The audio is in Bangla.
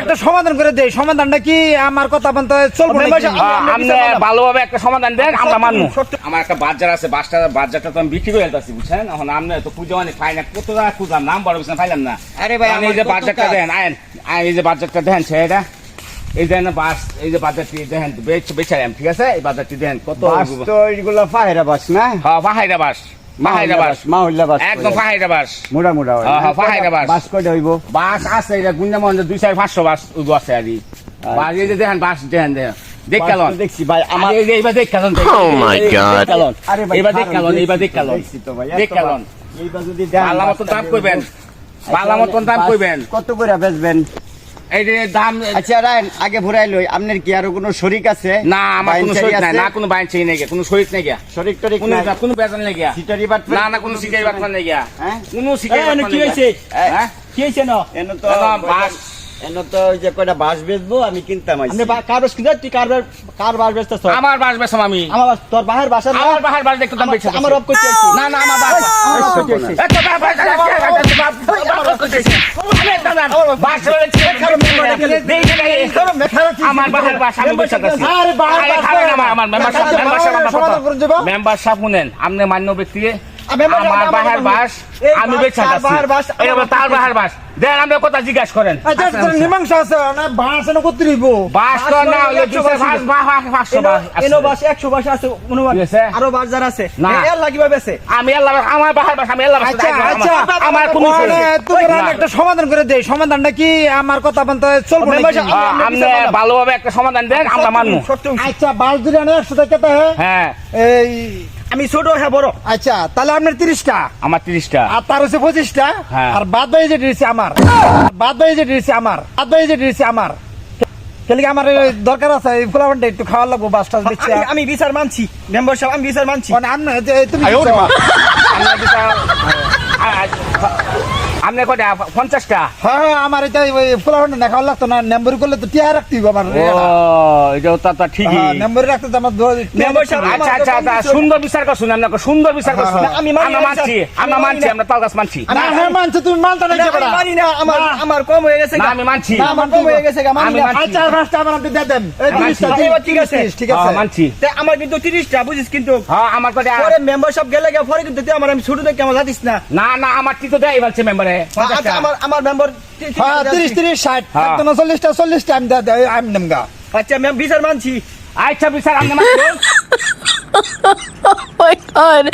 একটা সমাধান করে দেয়, সমাধানটা কি আমার কথা বলতে চলবে? ভালোভাবে একটা সমাধান দেন, আমরা মানবো। আমার একটা বাজার আছে, বাজারটা তো আমি বিক্রি করে ফেলতেছি, বুঝছেন? এখন আপনি তো খুঁজে অনেক পাই না, কত টাকা খুঁজলাম, নাম বড় বুঝলেন, পাইলাম না। আরে ভাই, এই যে বাজারটা দেন, এই যে বাজারটা দেন, সেটা এই যে বাস, এই যে বাজারটি দেখেন বেচে ঠিক আছে? এই বাজারটি দেন কত? এইগুলা পাহাড়া বাস না? হ্যাঁ, পাহাড়া বাস, পাহাড়া বাস, মাহুল্লা বাস, একদম পাহাড়া বাস, মোড়া মোড়া। হ্যাঁ, পাহাড়া বাস। বাস কয়টা হইব? বাস আছে, এটা গুন্ডা মন্দ 200-500 বাস উইব আছে আর কি। বাস এই যে দেখেন, বাস দেখেন দেখ কালন দেখছি ভাই, আমার এইবার দেখ কালন। Oh my God! আরে ভাই, এইবার দেখ কালন, এইবার দেখ কালন, দেখছি তো ভাই, দেখ কালন। এইবার যদি দেন পাল্লা মতন দাম কইবেন, পাল্লা মতন দাম কইবেন। কত করে বেচবেন? এই যে দাম। আচ্ছা রায়ন, আগে ভরাই লই, আপনার কি আরো কোনো শরিক আছে? না, আমার কোনো শরীর নাই, না কোনো বাইন চেয়ে নেই, কোনো শরীর নেই গিয়া, শরিক টরিক কোনো নাই? কোনো বেতন নেই গিয়া, সিটারি বাট না না কোনো সিটাই বাটফান নেই গিয়া, হ্যাঁ? কোনো সিটাই এই, বাটফান কি নেই হয়েছে? গিয়া। হ্যাঁ, কি হয়েছে না? এনো তো বাস এনো তো ওই যে কয়টা বাস বেচবো, আমি কিনতাম আইছি। আপনি কার বাস কিনতে? তুই কার বাস বেচতেছ? আমার বাস বেসম আমি, আমার বাস, তোর বাহির বাসা না? আমার বাহার বাস দেখতে দাম বেশি। আমার রব করতে আইছি। না না, আমার বাস, আমার রব করতে আইছি। আমার বাহার বাস আমি বেচাতেছি। আরে বাহার বাস আমার মেম্বার সাহেব শুনেন, আপনি মান্য ব্যক্তি, আমার বাহার বাস আমি বেচাতেছি, তার বাহার বাস দেন, আমরা কথা জিজ্ঞাসা করেন। মীমাংস আছে না? বাস না করতে দিব? বাস তো না হলে 500 বাস এনো বাস 100 বাস আছে, অনুমান ঠিক আছে? আরো বাস যারা আছে না। এর লাগিবা বেছে। আমি আল্লাহ, আমার বাহার বাস আমি আল্লাহ বাস। আচ্ছা, আমার কোনো তুমি একটা সমাধান করে দেয়, সমাধানটা কি আমার কথা বলতে চলবে? আপনি ভালোভাবে একটা সমাধান দেন, আমরা মানবো। আচ্ছা, বাস যদি আনে 100 টাকা, হ্যাঁ, এই আমি ছোট, হ্যাঁ বড়। আচ্ছা, তাহলে আপনার 30টা, আমার 30টা, আর তার হচ্ছে 25টা, হ্যাঁ। আর বাদ বাকি যে দিয়েছে আমার, আমার কেলে আমার দরকার আছে, এই ফুলাবানটা একটু খাওয়ার লাগবো, বাসটা দিচ্ছি। আমি বিচার মানছি, মেম্বার সাহেব, আমি বিচার মানছি। তুমি আপনি কটা? 50টা? হ্যাঁ, আমার এটা ফুলাবানটা না খাওয়ার লাগতো না, নেম্বর করলে তো টিয়া রাখতে হবে আমার। এটাও তো ঠিকই। নেম্বর রাখতে তো আমার আচ্ছা আচ্ছা আচ্ছা, সুন্দর বিচার করছুন, আপনাকে সুন্দর বিচার করছুন। আমরা মানছি, আমরা তাল গাছ মানছি। না, হ্যাঁ মানছো, তুমি মানতো না? মানি না, আমার কম হয়ে গেছে। না, আমি মানছি। আমার কম হয়ে গেছে। আমি মানছি। আচ্ছা, বাসটা আমার আপনি দিয়ে দেন। এই মানছি। 30টা, ঠিক আছে, ঠিক আছে, মানছি। আমার কিন্তু 30টা বুঝিস, কিন্তু হ্যাঁ, আমার কটা? পরে মেম্বার সব গেলে পরে কিন্তু তুই আমার, আমি ছোট থেকে আমার জানিস না। না না, আমার টিতো দেয় বলছে মেম্বারে। আচ্ছা, আমার মেম্বার হ্যাঁ 30, 60, হ্যাঁ। 40টা আমি নেমগা। আচ্ছা, বিচার মানছি। আচ্ছা, বিচার আমি মানছি। Oh my God!